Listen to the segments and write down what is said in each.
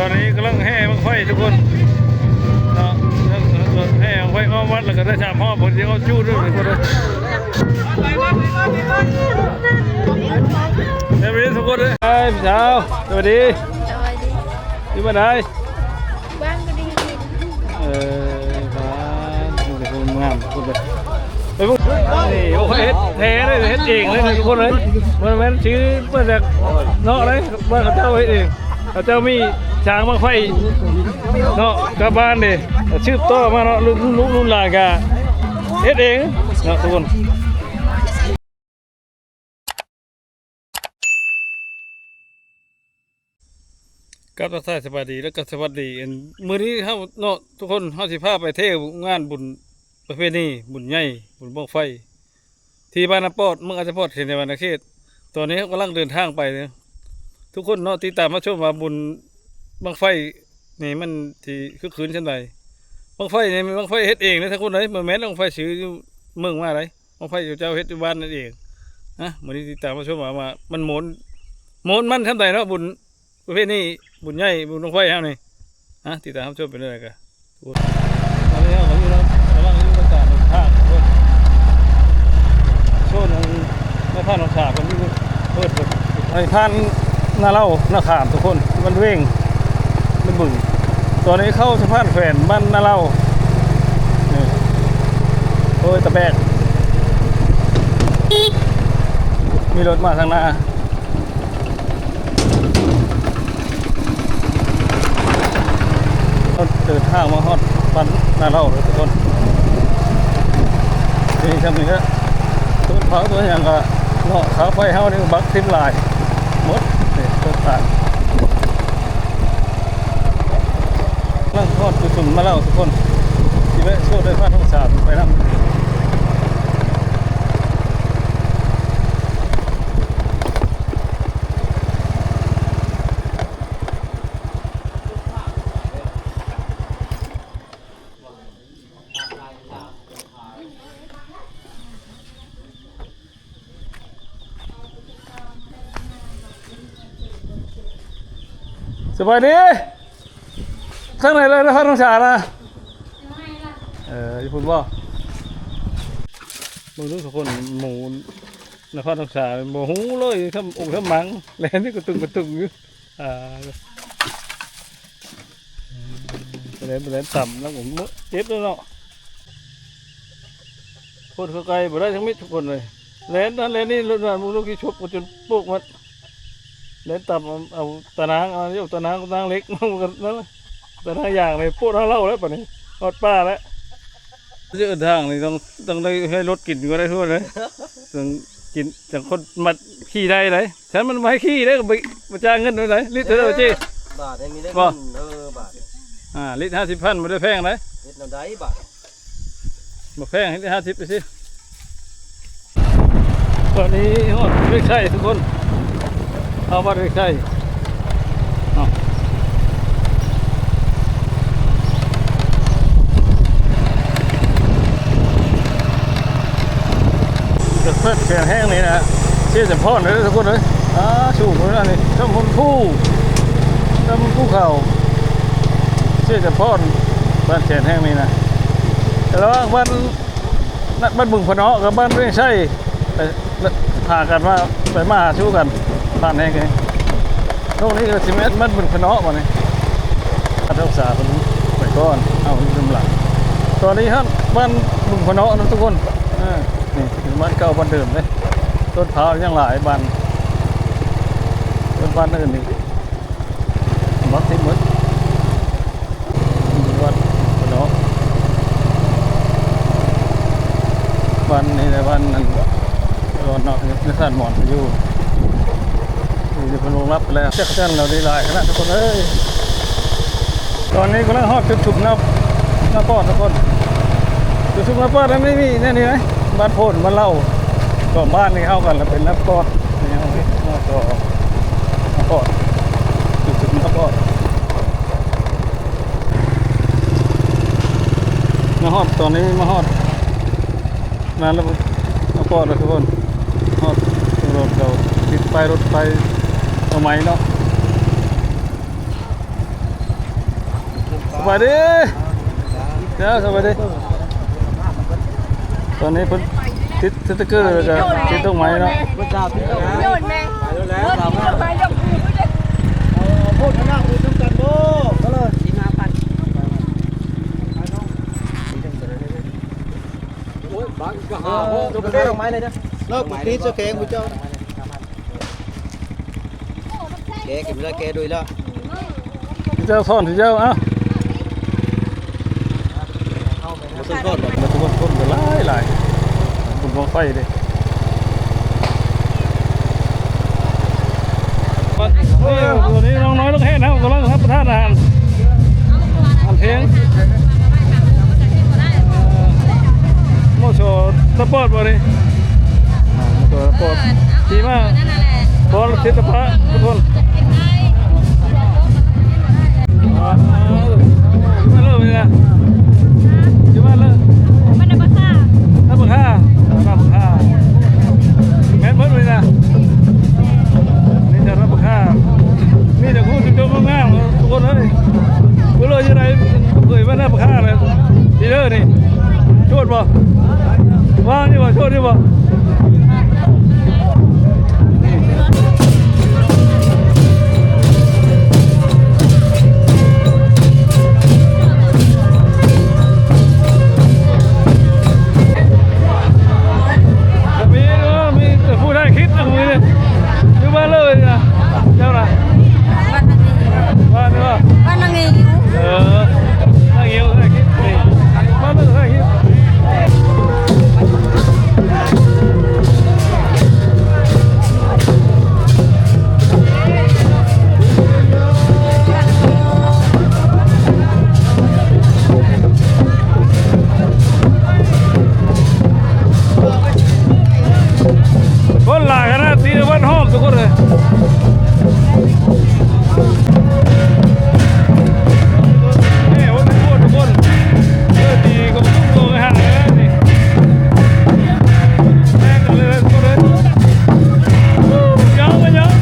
อนนี้กำลังแห่บังไฟทุกคนเนาะแห่บังไฟอ้อมวัดแล้วก็ได้ชามห่อผมจะเอาจู้ด้วยทุกคนเลยสวัสดีทุกคนเลยพี่สาวสวัสดีที่มาได้บ้านก็ดีบ้านคุณงามคุณเลยไปพวกนี่โอ้เฮ็ดแท้เลยเฮ็ดเองเลยทุกคนเลยมันแม่นชื่อมาจากเนาะเลยบ้านเขาเจ้าเฮ็ดเองเขาเจ้ามีช้างบังไฟเนาะกับบ้านนี่ชื่อโตมาเนาะรุ่นหลานกะเฮ็ดเองเนาะทุกคนกับทักทายสวัสดีแล้วก็สวัสดีมื้อนี้เฮาเนาะทุกคนเฮาสิพาไปเที่ยวงานบุญประเพณีบุญใหญ่บุญบั้งไฟที่บ้านน้ำปอดเมืองอาจจะพอดเขตในวรรณเขตตอนนี้กำลังเดินทางไปเนี่ยทุกคนเนาะติดตามมาชมว่าบุญบั้งไฟนี่มันที่คือคืนชั้นใดบั้งไฟนี่บั้งไฟเฮ็ดเองนะทุกคนเลยมันแม้นบั้งไฟซื้อเมืองมาอะไรบั้งไฟอยู่เจ้าเฮ็ดอยู่บ้านนั่นเองนะมื้อนี้ติดตามมาชมว่ามันโหมนมันชั้นใดเนาะบุญประเภทนี้บุญใหญ่บุญบั้งไฟเฮานี่นะติดตามชมไปเรื่อยๆกันตอนนี้เราอยู่แล้วกำลังอยู่บรรยากาศทางโซนไม่ผ่านหนองฉาบกันที่เปิดไอ้ผ่านหน้าเล่าหน้าขามทุกคนมันเว่งมันบึ่งตอนนี้เข้าสะพานแฝนบ้านหน้าเล่าโอ้ยตะแบกมีรถมาทางหน้าเดินทางมาฮอดบ้านหน้าเล่าเลยทุกคนนี่ทำอย่างนี้ต้นเผาตัวอย่างก็เนาะขาไฟเฮานี่บักทิ้งลายหมดนี่ต้นตาลนั่งทอดจุ่มมาแล้วทุกคนที่แวะช่วยได้พาทั้งสามไปนำสบายดีข้างในเลยนะพัดน้องฉานะญี่ปุ่นบ่มึงรู้ทุกคนหมูนะพัดน้องฉาหมูหูเลยทำองค์ทำมังแล้วนี่ก็ตึงอยู่ไปเล่นต่ำแล้วผมเจ็บแล้วเนาะคนเขาไกลบ่ได้ทั้งมิตรทุกคนเลยเล่นนี่รุ่นนั้นมึงลูกที่ชกจนปุกมันเล่นตับเอาตะนางเอาเรียกตะนางเล็กมันกันนั่นตะนางอย่างเลยพูดเล่าแล้วป่ะนี่ทอดป้าแล้วเยอะทางนี่ต้องได้ให้รถกินก็ได้ทั่วเลยต้องกินจากคนมัดขี่ได้เลยฉันมันไม่ขี่ได้ก็ไปจ้างเงินด้วยเลยลิตรเท่าไหร่จีบาทมีได้บาทลิตร50,000ไม่ได้แพงเลยลิตรน้ำได้บาทมาแพงให้ได้50ไปสิตอนนี้ไม่ใช่ทุกคนเอามาด้วยใช่จะเพิ่มแข็งแห้งนี่นะเชี่ยจะพ่อนเลยทุกคนเลยสูงเลยนะนี่ต้นผู้เข่าเชี่ยจะพ่อนบ้านแข็งแห้งนี่นะแต่แล้วบ้านบึงพนอกับบ้านไม่ใช่พากันมาชูกันผ่านแห้งไงตรงนี้ก็สิมันบึงพนอมาเนี่ยรักษาคนไปก่อนเอาลืมหลังตอนนี้ฮะบ้านบึงพนอนะทุกคนนี่บ้านเก่าบ้านเดิมเลยต้นเผายังหลายบ้านอื่นนี่บักทิ้งหมดบ้านพนอบ้านนี่ในบ้านนั้นรอนเนาะในสานหมอนไปอยู่เดี๋ยวพนลงรับไปแล้วเจ้าท่านเราได้หลายขนาดทุกคนเอ้ยตอนนี้กำลังฮอดจุดฉุบหน้าปอดทุกคนจุดฉุบหน้าปอดนั้นไม่มีแน่นี่ไหมบ้านโพนบ้านเล่าก็บ้านนี้เข้ากันแล้วเป็นหน้าปอดนี่เอาไว้หน้าปอดจุดฉุบหน้าปอดมาฮอดตอนนี้มาฮอดนานแล้วหน้าปอดเลยทุกคนฮอดรถเราติดไปรถไฟเอาไหมเนาะ สบายดีเจ้าสบายดีตอนนี้เพิ่นติดสติ๊กเกอร์แล้วก็ติดตรงไม้เนาะ พุทธเจ้าที่แล้ว โยนแม่ แล้ว โยนที่ไปยกมือไปเลย พูดนะพูดต้องกันโบ้ก็เลยทีมาปั่นโอ้ยบ้านก็หาจบได้ดอกไม้เลยนะเลิกตีเสกงกูเจ้าแกกินแล้วแกดูแล้ว เจ้าซ่อนที่เจ้าเอ้า มาต้นก้อน มาทุกคนก็หลายบุญบังไฟเด้ตัวนี้น้องน้อยลูกแห่นะกำลังรับประทานอาหารเพลงโมโชสปอร์ตบ่นี่โมโชสปอร์ตดีมากบอลศิลปะทุกคนมาเริ่มเลยนะอยู่บ้านเลย มันได้ปะค่ะ น้ำบักห้าแม่นเพิ่นเลยนะนี่จะน้ำบักห้ามีแต่คู่จุดงามทุกคนเลยกูเลยยังไงเคยมาน้ำบักห้าเลยดีเด้อนี่โชดบ่ว่างนี่บ่โชดนี่บ่คนหลายขนาดตีวันหอมทุกคนเลยนี่วันนี้ทุกคนดีก็ต้องโตกันห่างเลยนี่แม่กันเลยทุกคนเลยยังมันเริ่ม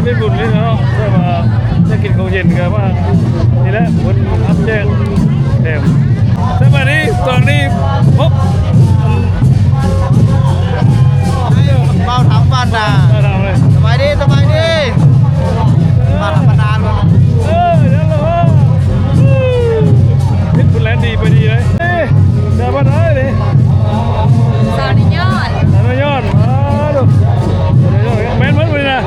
ได้บุญเลยเนาะเพื่อมาจะกินของเย็นกันว่านี่แหละบนอัพแจ้งแถมสวัสดีตอนนี้พบเบาถามบ้านนา มาทำเลย สบายดีบ้านธรรมดาเลย เดี๋ยวเราพิษบุญแลนดีไปดีเลยเดี๋ยวมาได้เลย สอนยอด สารยอดมาดูแม่นมันเลยนะ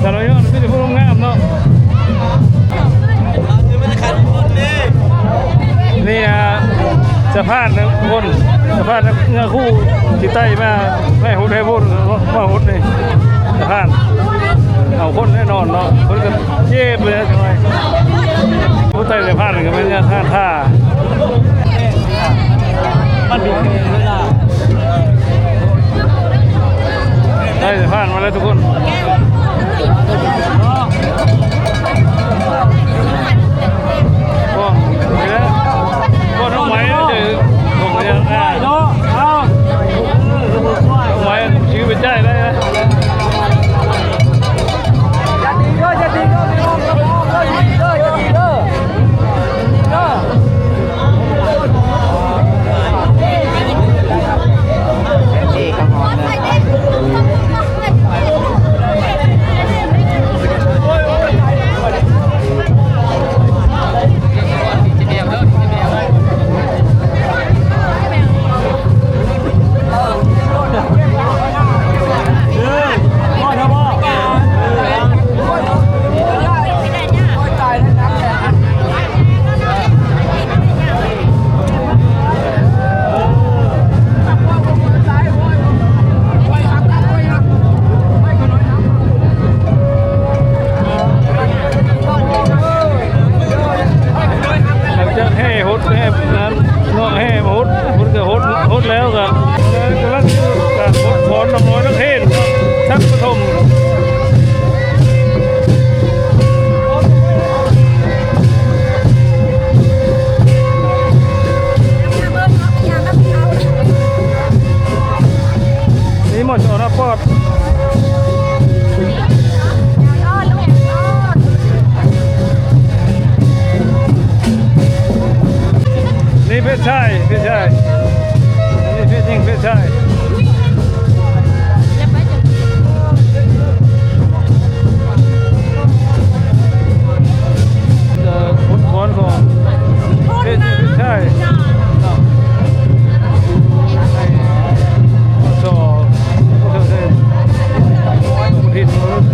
สารยอดพี่จะพูดงามเนาะนี่สะพานนะคนสะพานเงือคู่ที่ใต้มาให้หุ่นให้พูดมาหุ่นนี่สะพานเอาคนแน่นอนเนาะคนก็เย็บเลยทำไมผู้ใต้สะพานก็เป็นเนี่ยท่ามันบินเลยล่ะได้สะพานมาแล้วทุกคนก็น้องไม้เจอผมก็ยังได้เนาะเอาน้องไม้ชื่อเป็นใจได้นะจะดีก็จะดีก็จะดีก็จะดีก็ บทพรน้ำน้อยนักเทศทักปฐมนี่หมดอนาปอดนี่เพชรชัยเพชรชัยนี่เพชรยิงเพชรชัยผลพรของเพชรชัยสอบเส้นผิดมนุษย์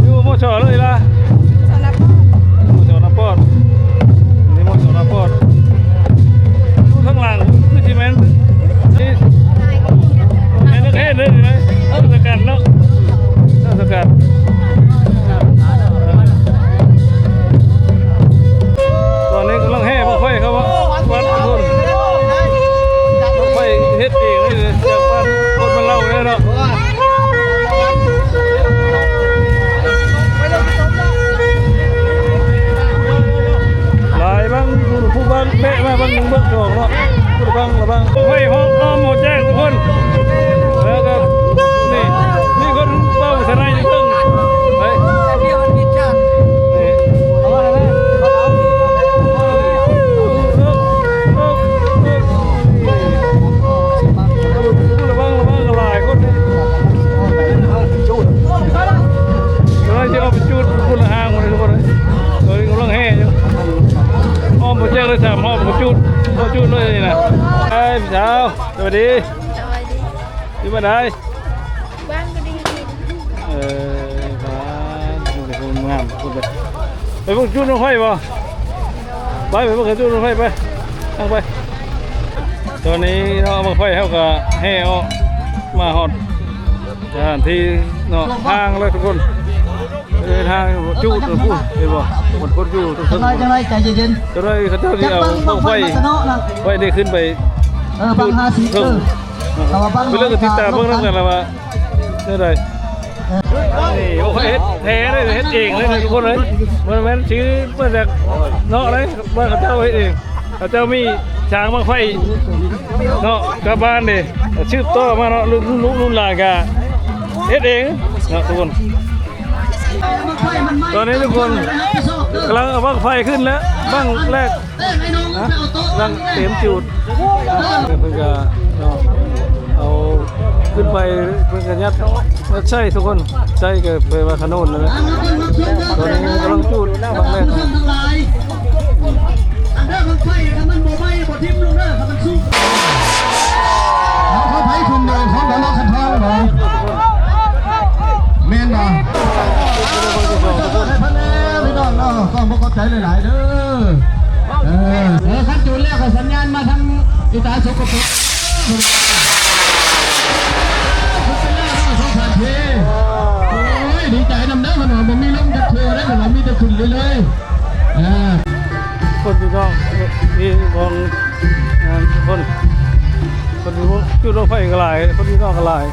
อยู่โมชอเลยล่ะโมชอนาปอดนี่โมชอนาปอดข้างหลังคือจีแมนนี่แมนนักเทศเลยไหมสกัดเนาะสกัดตอนนี้กำลังแห่บังไฟครับว่าวัดคนบังไฟเฮ็ดเองเลยจากบ้านคนมันเล่าเลยเนาะหลายบางผู้บางเป๊ะมาบางหนึ่งเบิกดอกเนาะผู้บางละบางไฟห้องอ้อมหมดแจ้งทุกคนแล้วก็นี่มีคนเป้าสนายอยู่เพิ่งไปเลยถามห้องผมจุดเลยนะไอ้พี่สาวสวัสดีอยู่บ้านไหน บ้านก็ดี บ้านเป็นคนงามคนไปพวกจุดน้องไฟบ่ไปพวกจุดน้องไฟไปนั่งไปตอนนี้เราเอามาไฟเขาก็ให้เอามาหอดสถานที่เนาะทางเลยทุกคนทางจุดพูดเห็นบ่หมดคนอยู่ทุกคนจะไรใจเย็น จะได้เขาเจ้าที่เอาต้องไฟได้ขึ้นไป บาง50เออเป็นเรื่องติดตามเบื้องหลังกันแล้วว่าได้ไรนี่โอ้โหแท้เลยเฮ็ดเองเลยทุกคนเลยมันชื่อมาจากเนาะเลยบ้านเขาเจ้าเฮ็ดเองเขาเจ้ามีช้างบางไฟเนาะกับบ้านดิชื่อต่อมาเนาะรุ่นหลานกะเฮ็ดเองเนาะทุกคนตอนนี้ทุกคนกำลังเอาบ้างไฟขึ้นแล้วบ้างแรกนะบ้างเต็มจุดเพื่อนก็เอาขึ้นไปเพื่อนก็ยัดใช่ทุกคนใช่ก็ไปว่าขนนเลยตอนนี้กำลังจุดบ้างแรกอันเดอร์มันไฟมันโมไฟบทิมลงเด้อมันสู้เขาไฟชุมเดินเขาล้อคันทองเหรอเมนบ่พี่น้องเนาะก็บ่เข้าใจหลายๆเด้อขั้นจุดแรกก็สัญญาณมาทางอีตาสกปรกดีใจนำเด้อขนมบ่มีลมจะเชื่อได้ขนมมีแต่ขึ้นเลยคนที่น้องมีของงานคนที่จุดรถไฟก็หลายคนที่น้องก็หลาย